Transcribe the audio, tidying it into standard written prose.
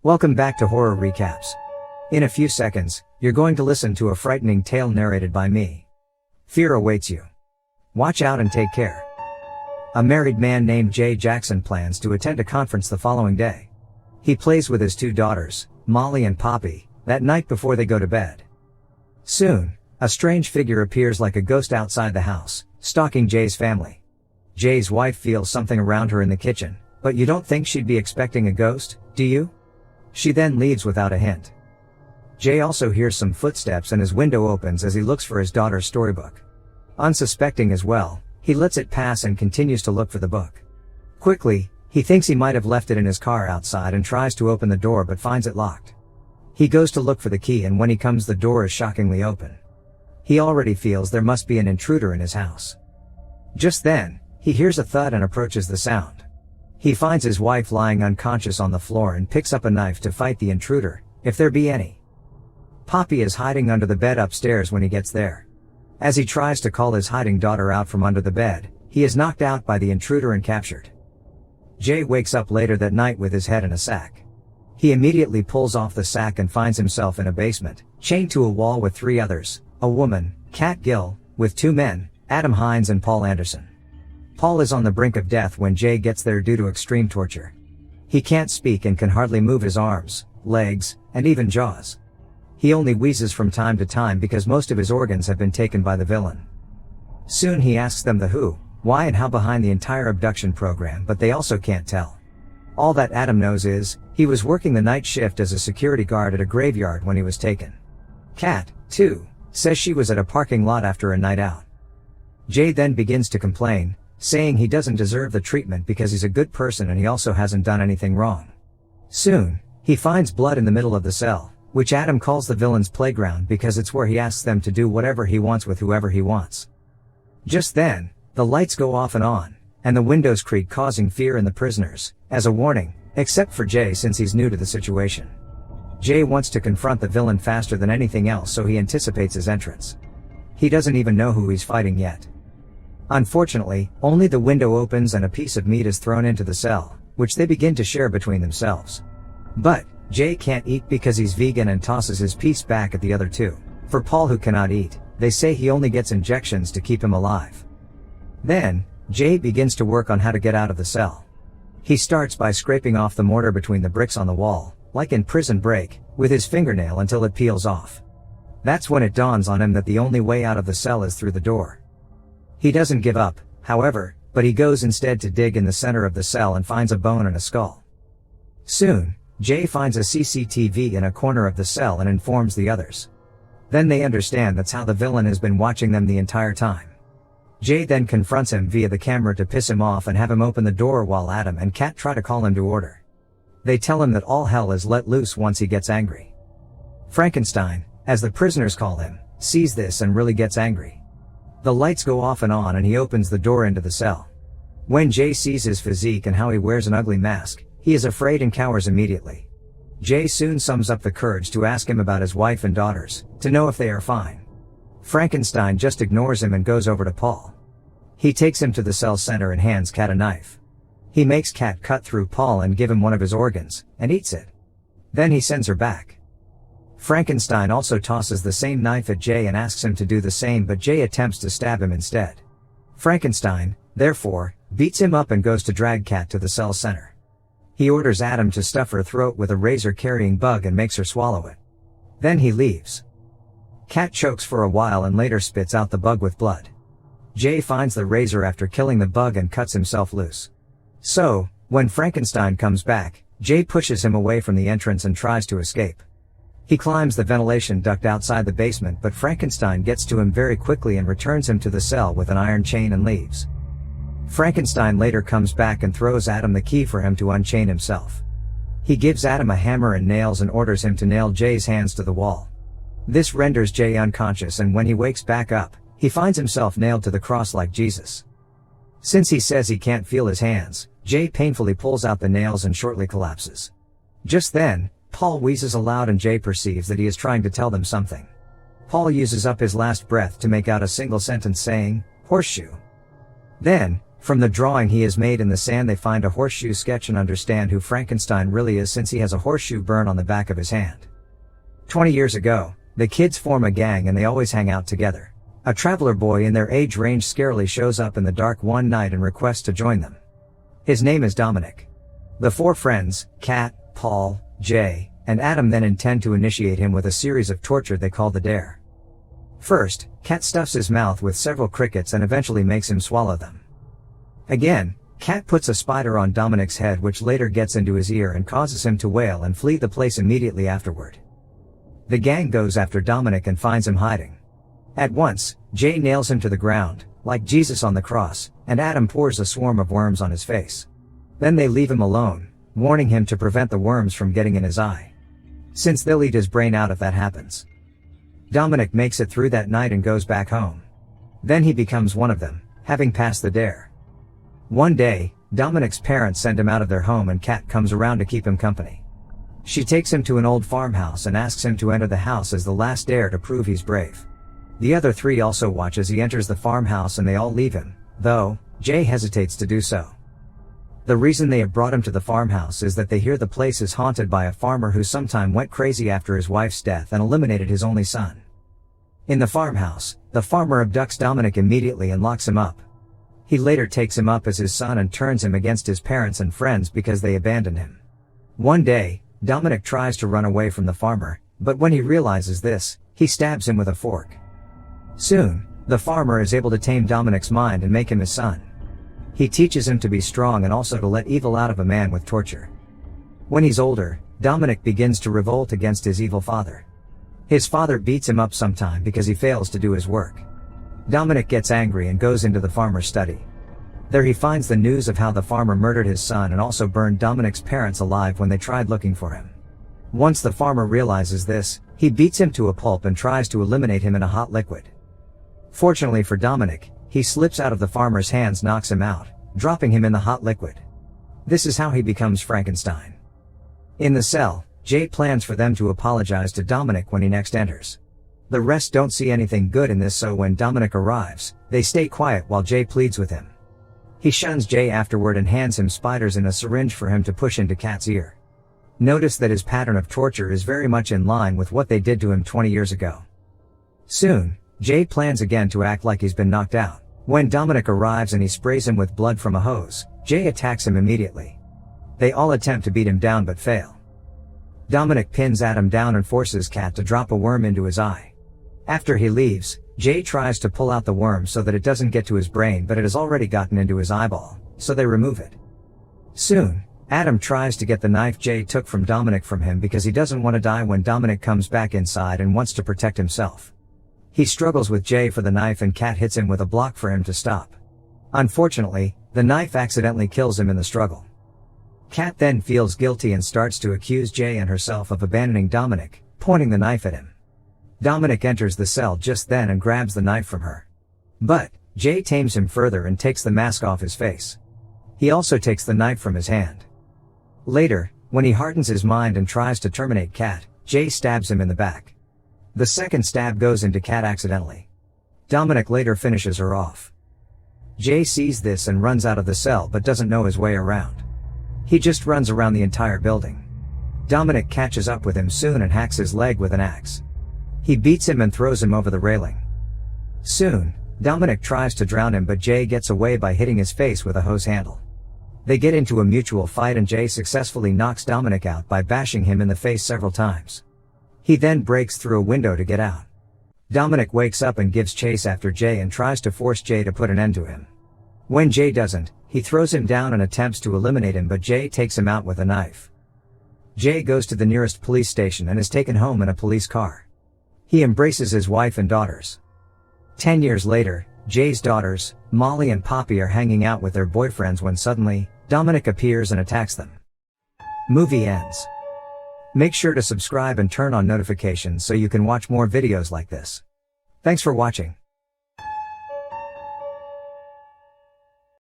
Welcome back to Horror Recaps. In a few seconds, you're going to listen to a frightening tale narrated by me. Fear awaits you. Watch out and take care. A married man named Jay Jackson plans to attend a conference the following day. He plays with his two daughters, Molly and Poppy, that night before they go to bed. Soon, a strange figure appears like a ghost outside the house, stalking Jay's family. Jay's wife feels something around her in the kitchen, but you don't think she'd be expecting a ghost, do you? She then leaves without a hint. Jay also hears some footsteps and his window opens as he looks for his daughter's storybook. Unsuspecting as well, he lets it pass and continues to look for the book. Quickly, he thinks he might have left it in his car outside and tries to open the door but finds it locked. He goes to look for the key and when he comes the door is shockingly open. He already feels there must be an intruder in his house. Just then, he hears a thud and approaches the sound. He finds his wife lying unconscious on the floor and picks up a knife to fight the intruder, if there be any. Poppy is hiding under the bed upstairs when he gets there. As he tries to call his hiding daughter out from under the bed, he is knocked out by the intruder and captured. Jay wakes up later that night with his head in a sack. He immediately pulls off the sack and finds himself in a basement, chained to a wall with three others, a woman, Kat Gill, with two men, Adam Hines and Paul Anderson. Paul is on the brink of death when Jay gets there due to extreme torture. He can't speak and can hardly move his arms, legs, and even jaws. He only wheezes from time to time because most of his organs have been taken by the villain. Soon he asks them the who, why and how behind the entire abduction program, but they also can't tell. All that Adam knows is, he was working the night shift as a security guard at a graveyard when he was taken. Kat, too, says she was at a parking lot after a night out. Jay then begins to complain, saying he doesn't deserve the treatment because he's a good person and he also hasn't done anything wrong. Soon, he finds blood in the middle of the cell, which Adam calls the villain's playground because it's where he asks them to do whatever he wants with whoever he wants. Just then, the lights go off and on, and the windows creak causing fear in the prisoners, as a warning, except for Jay since he's new to the situation. Jay wants to confront the villain faster than anything else so he anticipates his entrance. He doesn't even know who he's fighting yet. Unfortunately, only the window opens and a piece of meat is thrown into the cell, which they begin to share between themselves. But, Jay can't eat because he's vegan and tosses his piece back at the other two. For Paul who cannot eat, they say he only gets injections to keep him alive. Then, Jay begins to work on how to get out of the cell. He starts by scraping off the mortar between the bricks on the wall, like in Prison Break, with his fingernail until it peels off. That's when it dawns on him that the only way out of the cell is through the door. He doesn't give up, however, but he goes instead to dig in the center of the cell and finds a bone and a skull. Soon, Jay finds a CCTV in a corner of the cell and informs the others. Then they understand that's how the villain has been watching them the entire time. Jay then confronts him via the camera to piss him off and have him open the door while Adam and Kat try to call him to order. They tell him that all hell is let loose once he gets angry. Frankenstein, as the prisoners call him, sees this and really gets angry. The lights go off and on and he opens the door into the cell. When Jay sees his physique and how he wears an ugly mask, he is afraid and cowers immediately. Jay soon sums up the courage to ask him about his wife and daughters, to know if they are fine. Frankenstein just ignores him and goes over to Paul. He takes him to the cell center and hands Kat a knife. He makes Kat cut through Paul and give him one of his organs, and eats it. Then he sends her back. Frankenstein also tosses the same knife at Jay and asks him to do the same, but Jay attempts to stab him instead. Frankenstein, therefore, beats him up and goes to drag Kat to the cell center. He orders Adam to stuff her throat with a razor-carrying bug and makes her swallow it. Then he leaves. Kat chokes for a while and later spits out the bug with blood. Jay finds the razor after killing the bug and cuts himself loose. So, when Frankenstein comes back, Jay pushes him away from the entrance and tries to escape. He climbs the ventilation duct outside the basement, but Frankenstein gets to him very quickly and returns him to the cell with an iron chain and leaves. Frankenstein later comes back and throws Adam the key for him to unchain himself. He gives Adam a hammer and nails and orders him to nail Jay's hands to the wall. This renders Jay unconscious, and when he wakes back up, he finds himself nailed to the cross like Jesus. Since he says he can't feel his hands, Jay painfully pulls out the nails and shortly collapses. Just then, Paul wheezes aloud and Jay perceives that he is trying to tell them something. Paul uses up his last breath to make out a single sentence saying, "horseshoe." Then, From the drawing he has made in the sand they find a horseshoe sketch and understand who Frankenstein really is since he has a horseshoe burn on the back of his hand. 20 years ago, the kids form a gang and they always hang out together. A traveler boy in their age range scarily shows up in the dark one night and requests to join them. His name is Dominic. The four friends, Kat, Paul, Jay, and Adam then intend to initiate him with a series of torture they call the dare. First, Kat stuffs his mouth with several crickets and eventually makes him swallow them. Again, Kat puts a spider on Dominic's head which later gets into his ear and causes him to wail and flee the place immediately afterward. The gang goes after Dominic and finds him hiding. At once, Jay nails him to the ground, like Jesus on the cross, and Adam pours a swarm of worms on his face. Then they leave him alone, warning him to prevent the worms from getting in his eye, since they'll eat his brain out if that happens. Dominic makes it through that night and goes back home. Then he becomes one of them, having passed the dare. One day, Dominic's parents send him out of their home and Kat comes around to keep him company. She takes him to an old farmhouse and asks him to enter the house as the last dare to prove he's brave. The other three also watch as he enters the farmhouse and they all leave him, though Jay hesitates to do so. The reason they have brought him to the farmhouse is that they hear the place is haunted by a farmer who sometime went crazy after his wife's death and eliminated his only son. In the farmhouse, the farmer abducts Dominic immediately and locks him up. He later takes him up as his son and turns him against his parents and friends because they abandoned him. One day, Dominic tries to run away from the farmer, but when he realizes this, he stabs him with a fork. Soon, the farmer is able to tame Dominic's mind and make him his son. He teaches him to be strong and also to let evil out of a man with torture. When he's older, Dominic begins to revolt against his evil father. His father beats him up sometime because he fails to do his work. Dominic gets angry and goes into the farmer's study. There he finds the news of how the farmer murdered his son and also burned Dominic's parents alive when they tried looking for him. Once the farmer realizes this, he beats him to a pulp and tries to eliminate him in a hot liquid. Fortunately for Dominic, he slips out of the farmer's hands, knocks him out, dropping him in the hot liquid. This is how he becomes Frankenstein. In the cell, Jay plans for them to apologize to Dominic when he next enters. The rest don't see anything good in this, so when Dominic arrives, they stay quiet while Jay pleads with him. He shuns Jay afterward and hands him spiders in a syringe for him to push into Kat's ear. Notice that his pattern of torture is very much in line with what they did to him 20 years ago. Soon, Jay plans again to act like he's been knocked out. When Dominic arrives and he sprays him with blood from a hose, Jay attacks him immediately. They all attempt to beat him down but fail. Dominic pins Adam down and forces Kat to drop a worm into his eye. After he leaves, Jay tries to pull out the worm so that it doesn't get to his brain, but it has already gotten into his eyeball, so they remove it. Soon, Adam tries to get the knife Jay took from Dominic from him because he doesn't want to die when Dominic comes back inside and wants to protect himself. He struggles with Jay for the knife and Kat hits him with a block for him to stop. Unfortunately, the knife accidentally kills him in the struggle. Kat then feels guilty and starts to accuse Jay and herself of abandoning Dominic, pointing the knife at him. Dominic enters the cell just then and grabs the knife from her. But Jay tames him further and takes the mask off his face. He also takes the knife from his hand. Later, when he hardens his mind and tries to terminate Kat, Jay stabs him in the back. The second stab goes into Kat accidentally. Dominic later finishes her off. Jay sees this and runs out of the cell but doesn't know his way around. He just runs around the entire building. Dominic catches up with him soon and hacks his leg with an axe. He beats him and throws him over the railing. Soon, Dominic tries to drown him but Jay gets away by hitting his face with a hose handle. They get into a mutual fight and Jay successfully knocks Dominic out by bashing him in the face several times. He then breaks through a window to get out. Dominic wakes up and gives chase after Jay and tries to force Jay to put an end to him. When Jay doesn't, he throws him down and attempts to eliminate him but Jay takes him out with a knife. Jay goes to the nearest police station and is taken home in a police car. He embraces his wife and daughters. 10 years later, Jay's daughters, Molly and Poppy, are hanging out with their boyfriends when suddenly, Dominic appears and attacks them. Movie ends. Make sure to subscribe and turn on notifications so you can watch more videos like this. Thanks for watching.